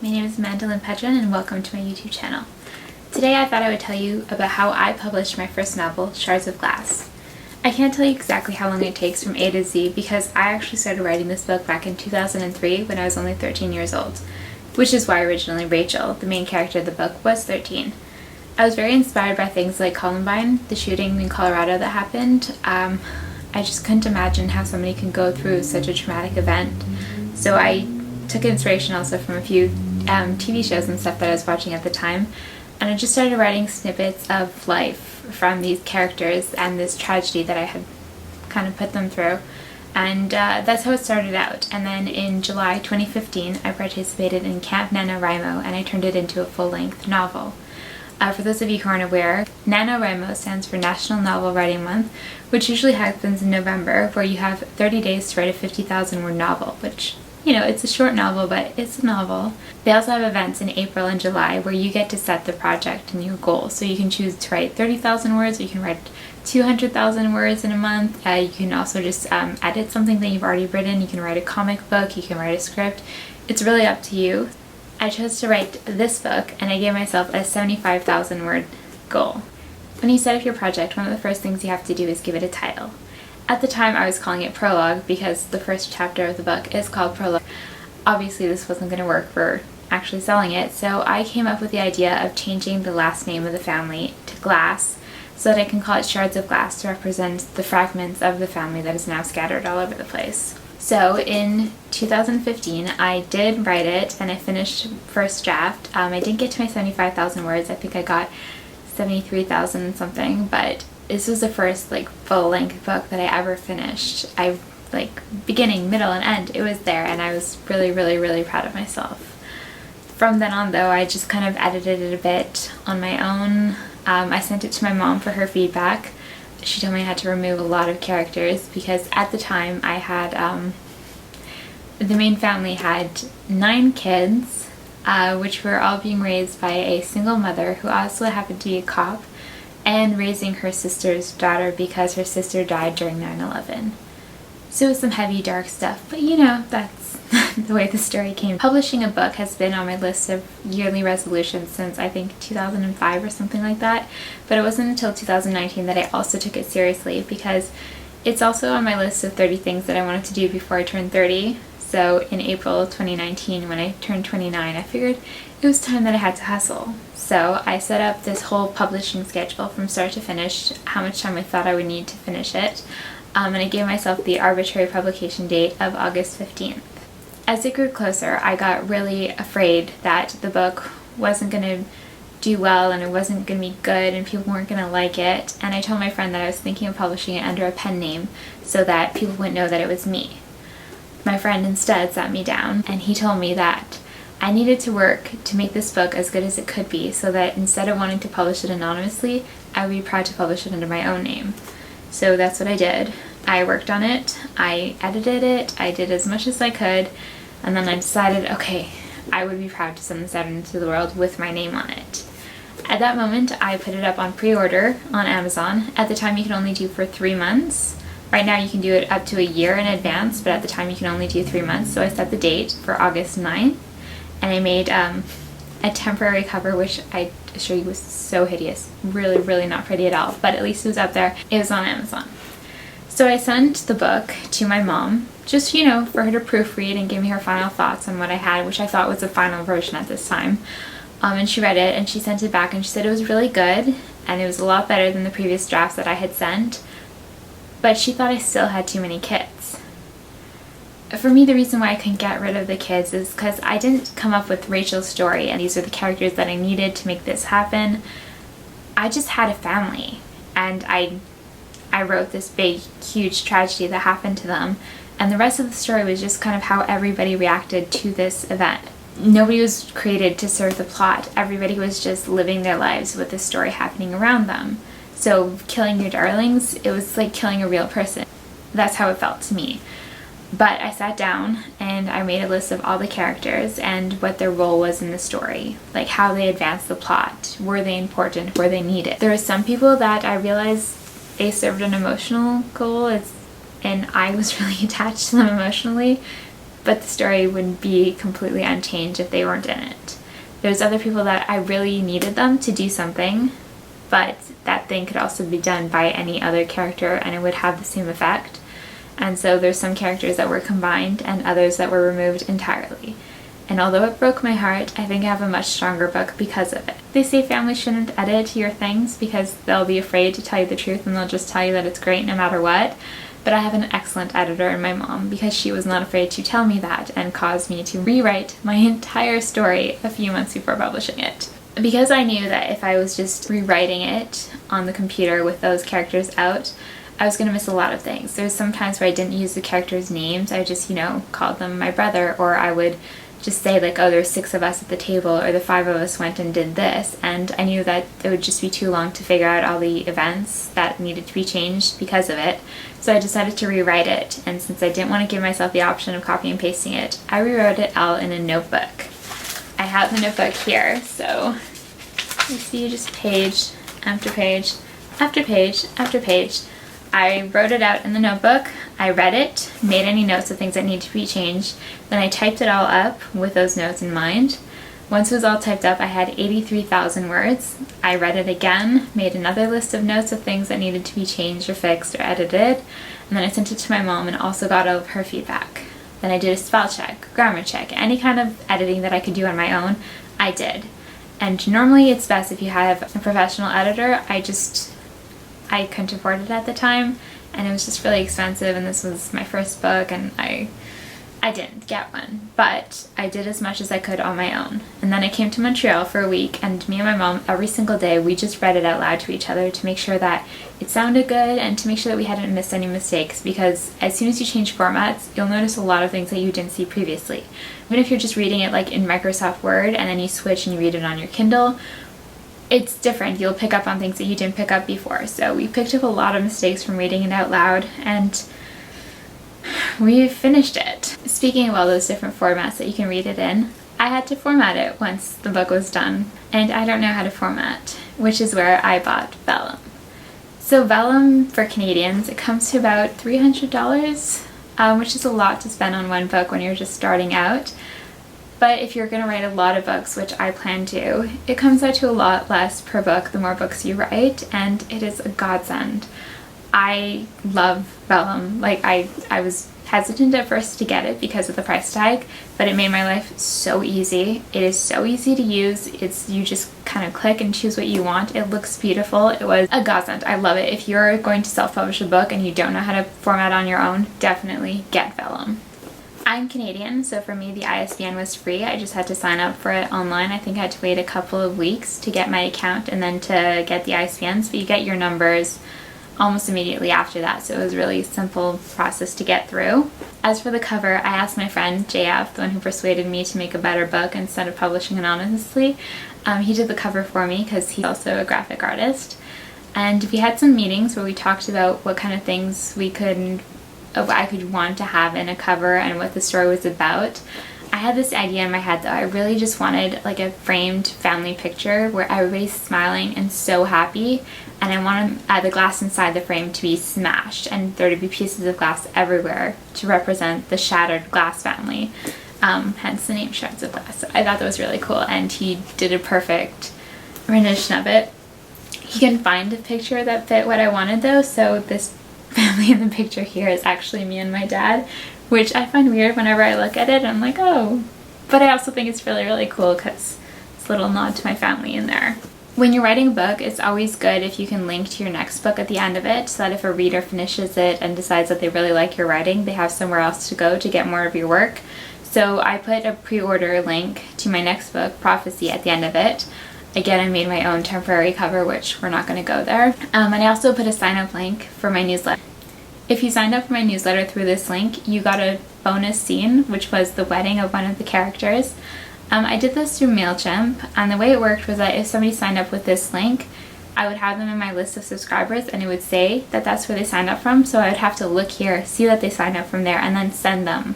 my name is Mandolin Pedron and welcome to my YouTube channel. Today I thought I would tell you about how I published my first novel, Shards of Glass. I can't tell you exactly how long it takes from A to Z because I actually started writing this book back in 2003 when I was only 13 years old, which is why originally Rachel, the main character of the book, was 13. I was very inspired by things like Columbine, the shooting in Colorado that happened. I just couldn't imagine how somebody can go through such a traumatic event. So I took inspiration also from a few TV shows and stuff that I was watching at the time, and I just started writing snippets of life from these characters and this tragedy that I had kind of put them through, and that's how it started out. And then in July 2015 I participated in Camp NaNoWriMo and I turned it into a full-length novel. For those of you who aren't aware, NaNoWriMo stands for National Novel Writing Month, which usually happens in November, where you have 30 days to write a 50,000 word novel, which, you know, it's a short novel, but it's a novel. They also have events in April and July where you get to set the project and your goal. So you can choose to write 30,000 words, or you can write 200,000 words in a month. You can also just edit something that you've already written. You can write a comic book, you can write a script. It's really up to you. I chose to write this book and I gave myself a 75,000 word goal. When you set up your project, one of the first things you have to do is give it a title. At the time I was calling it Prologue because the first chapter of the book is called Prologue. Obviously this wasn't going to work for actually selling it, so I came up with the idea of changing the last name of the family to Glass so that I can call it Shards of Glass to represent the fragments of the family that is now scattered all over the place. So in 2015 I did write it and I finished first draft. I didn't get to my 75,000 words. I think I got 73,000 and something, but this was the first full-length book that I ever finished. Beginning, middle, and end, it was there, and I was really proud of myself. From then on though, I just kind of edited it a bit on my own. I sent it to my mom for her feedback. She told me I had to remove a lot of characters because at the time I had, the main family had 9 kids, which were all being raised by a single mother who also happened to be a cop, and raising her sister's daughter because her sister died during 9/11. So it was some heavy, dark stuff, but you know, that's the way the story came. Publishing a book has been on my list of yearly resolutions since I think 2005 or something like that, but it wasn't until 2019 that I also took it seriously because it's also on my list of 30 things that I wanted to do before I turned 30. So in April 2019, when I turned 29, I figured it was time that I had to hustle. So I set up this whole publishing schedule from start to finish, how much time I thought I would need to finish it, and I gave myself the arbitrary publication date of August 15th. As it grew closer, I got really afraid that the book wasn't going to do well and it wasn't going to be good and people weren't going to like it, and I told my friend that I was thinking of publishing it under a pen name so that people wouldn't know that it was me. My friend instead sat me down and he told me that I needed to work to make this book as good as it could be so that instead of wanting to publish it anonymously, I would be proud to publish it under my own name. So that's what I did. I worked on it, I edited it, I did as much as I could, and then I decided, okay, I would be proud to send this out into the world with my name on it. At that moment, I put it up on pre-order on Amazon. At the time you could only do for 3 months. Right now you can do it up to a year in advance, but at the time you can only do 3 months, so I set the date for August 9th, and I made a temporary cover, which I assure you was so hideous. Really not pretty at all, but at least it was out there. It was on Amazon. So I sent the book to my mom, just, you know, for her to proofread and give me her final thoughts on what I had, which I thought was the final version at this time. And she read it and she sent it back and she said it was really good and it was a lot better than the previous drafts that I had sent, but she thought I still had too many kids. For me, the reason why I couldn't get rid of the kids is because I didn't come up with Rachel's story and these are the characters that I needed to make this happen. I just had a family and I wrote this big, huge tragedy that happened to them, and the rest of the story was just kind of how everybody reacted to this event. Nobody was created to serve the plot. Everybody was just living their lives with this story happening around them. So killing your darlings, it was like killing a real person. That's how it felt to me. But I sat down and I made a list of all the characters and what their role was in the story, like how they advanced the plot. Were they important? Were they needed? There were some people that I realized they served an emotional goal, and I was really attached to them emotionally. but the story wouldn't be completely unchanged if they weren't in it. There's other people that I really needed them to do something, but that thing could also be done by any other character and it would have the same effect. And so there's some characters that were combined and others that were removed entirely. And although it broke my heart, I think I have a much stronger book because of it. They say families shouldn't edit your things because they'll be afraid to tell you the truth and they'll just tell you that it's great no matter what. But I have an excellent editor in my mom because she was not afraid to tell me that and caused me to rewrite my entire story a few months before publishing it. Because I knew that if I was just rewriting it on the computer with those characters out, I was going to miss a lot of things. There's some times where I didn't use the characters' names. I just, called them my brother, or I would just say like, oh, there's 6 of us at the table, or the 5 of us went and did this. And I knew that it would just be too long to figure out all the events that needed to be changed because of it. So I decided to rewrite it. And since I didn't want to give myself the option of copying and pasting it, I rewrote it all in a notebook. I have the notebook here, so you see just page after page after page after page. I wrote it out in the notebook, I read it, made any notes of things that need to be changed, then I typed it all up with those notes in mind. Once it was all typed up, I had 83,000 words. I read it again, made another list of notes of things that needed to be changed or fixed or edited, and then I sent it to my mom and also got all of her feedback. Then I did a spell check, grammar check, any kind of editing that I could do on my own, I did. And normally it's best if you have a professional editor. I couldn't afford it at the time, and it was just really expensive, and this was my first book, and I didn't get one, but I did as much as I could on my own. And then I came to Montreal for a week, and me and my mom, every single day, we just read it out loud to each other to make sure that it sounded good and to make sure that we hadn't missed any mistakes, because as soon as you change formats, you'll notice a lot of things that you didn't see previously. Even if you're just reading it like in Microsoft Word and then you switch and you read it on your Kindle, it's different. You'll pick up on things that you didn't pick up before. So we picked up a lot of mistakes from reading it out loud, and we finished it. Speaking of all those different formats that you can read it in, I had to format it once the book was done, and I don't know how to format, which is where I bought vellum. So vellum for Canadians, it comes to about $300, which is a lot to spend on one book when you're just starting out. But if you're going to write a lot of books, which I plan to, it comes out to a lot less per book the more books you write, and it is a godsend. I love vellum. Like, I was hesitant at first to get it because of the price tag, but it made my life so easy. It is so easy to use. You just kind of click and choose what you want. It looks beautiful. It was a godsend. I love it. If you're going to self-publish a book and you don't know how to format on your own, definitely get vellum. I'm Canadian, so for me the ISBN was free. I just had to sign up for it online. I think I had to wait a couple of weeks to get my account and then to get the ISBNs, but you get your numbers almost immediately after that, so it was a really simple process to get through. As for the cover, I asked my friend JF, the one who persuaded me to make a better book instead of publishing anonymously. He did the cover for me because he's also a graphic artist, and we had some meetings where we talked about what kind of things I could want to have in a cover and what the story was about. I had this idea in my head though. I really just wanted like a framed family picture where everybody's smiling and so happy, and I wanted the glass inside the frame to be smashed and there to be pieces of glass everywhere to represent the shattered glass family, hence the name Shards of Glass. So I thought that was really cool, and he did a perfect rendition of it. He couldn't find a picture that fit what I wanted though, so this family in the picture here is actually me and my dad, which I find weird whenever I look at it. I'm like, oh, but I also think it's really, really cool because it's a little nod to my family in there. When you're writing a book, it's always good if you can link to your next book at the end of it, so that if a reader finishes it and decides that they really like your writing, they have somewhere else to go to get more of your work. So I put a pre-order link to my next book, Prophecy, at the end of it. Again, I made my own temporary cover, which we're not going to go there. And I also put a sign-up link for my newsletter. If you signed up for my newsletter through this link, you got a bonus scene, which was the wedding of one of the characters. I did this through MailChimp, and the way it worked was that if somebody signed up with this link, I would have them in my list of subscribers, and it would say that that's where they signed up from, so I would have to look here, see that they signed up from there, and then send them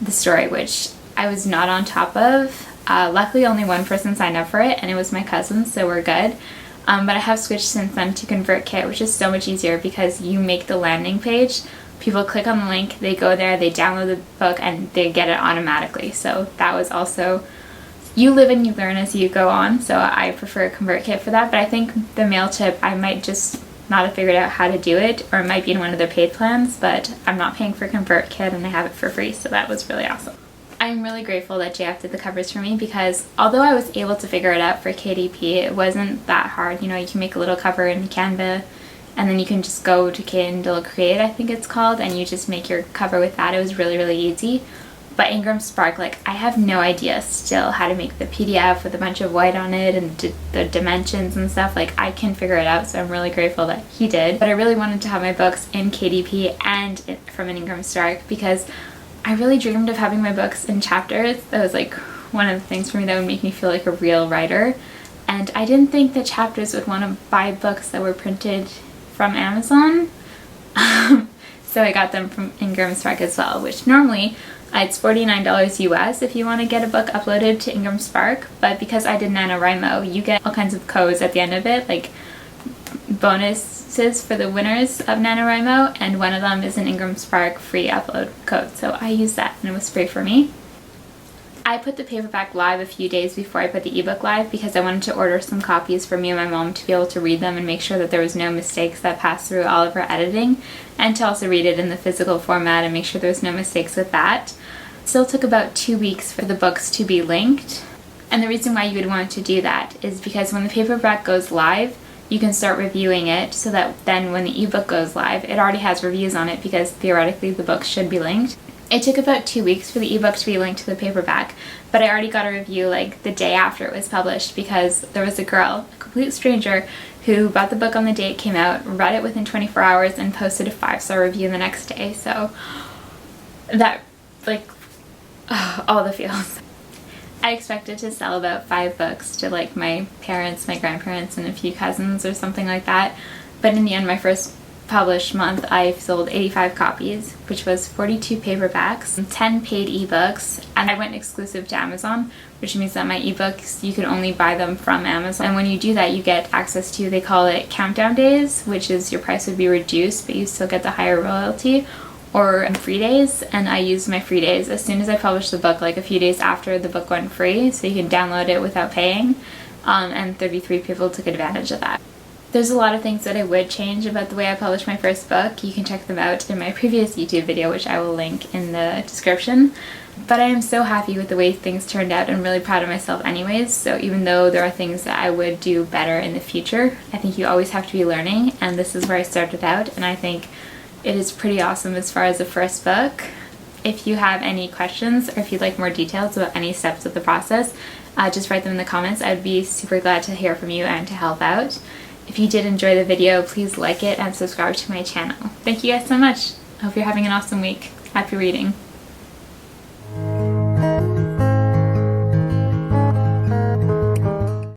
the story, which I was not on top of. Luckily, only one person signed up for it, and it was my cousin, so we're good. But I have switched since then to ConvertKit, which is so much easier because you make the landing page people click on the link, they go there, they download the book, and they get it automatically. So that was also, you live and you learn as you go on, so I prefer ConvertKit for that. But I think the MailChimp, I might just not have figured out how to do it, or it might be in one of their paid plans, but I'm not paying for ConvertKit and I have it for free, so that was really awesome. I'm really grateful that JF did the covers for me, because although I was able to figure it out for KDP, it wasn't that hard. You know, you can make a little cover in Canva, and then you can just go to Kindle Create, I think it's called, and you just make your cover with that. It was really, really easy. But Ingram Spark, like, I have no idea still how to make the PDF with a bunch of white on it and the dimensions and stuff. Like, I can figure it out, so I'm really grateful that he did. But I really wanted to have my books in KDP and from an Ingram Spark, because I really dreamed of having my books in chapters. That was like one of the things for me that would make me feel like a real writer. And I didn't think that chapters would want to buy books that were printed from Amazon. So I got them from Ingram Spark as well, which normally it's $49 US if you want to get a book uploaded to Ingram Spark, but because I did NaNoWriMo, you get all kinds of codes at the end of it, like bonuses for the winners of NaNoWriMo, and one of them is an Ingram Spark free upload code, so I used that and it was free for me. I put the paperback live a few days before I put the ebook live, because I wanted to order some copies for me and my mom to be able to read them and make sure that there was no mistakes that passed through all of our editing, and to also read it in the physical format and make sure there was no mistakes with that. It still took about 2 weeks for the books to be linked, and the reason why you would want to do that is because when the paperback goes live, you can start reviewing it, so that then when the ebook goes live, it already has reviews on it, because theoretically the books should be linked. It took about 2 weeks for the ebook to be linked to the paperback, but I already got a review like the day after it was published, because there was a girl, a complete stranger, who bought the book on the day it came out, read it within 24 hours, and posted a 5-star review the next day. So that, like, all the feels. I expected to sell about 5 books to like my parents, my grandparents, and a few cousins or something like that, but in the end, my first published month, I sold 85 copies, which was 42 paperbacks, 10 paid ebooks, and I went exclusive to Amazon, which means that my ebooks, you can only buy them from Amazon. And when you do that, you get access to, they call it countdown days, which is your price would be reduced, but you still get the higher royalty, or free days. And I used my free days as soon as I published the book, like a few days after the book went free, so you can download it without paying, and 33 people took advantage of that. There's a lot of things that I would change about the way I published my first book. You can check them out in my previous YouTube video, which I will link in the description. But I am so happy with the way things turned out and really proud of myself anyways. So even though there are things that I would do better in the future, I think you always have to be learning, and this is where I started out, and I think it is pretty awesome as far as the first book. If you have any questions, or if you'd like more details about any steps of the process, just write them in the comments. I would be super glad to hear from you and to help out. If you did enjoy the video, please like it and subscribe to my channel. Thank you guys so much. I hope you're having an awesome week. Happy reading.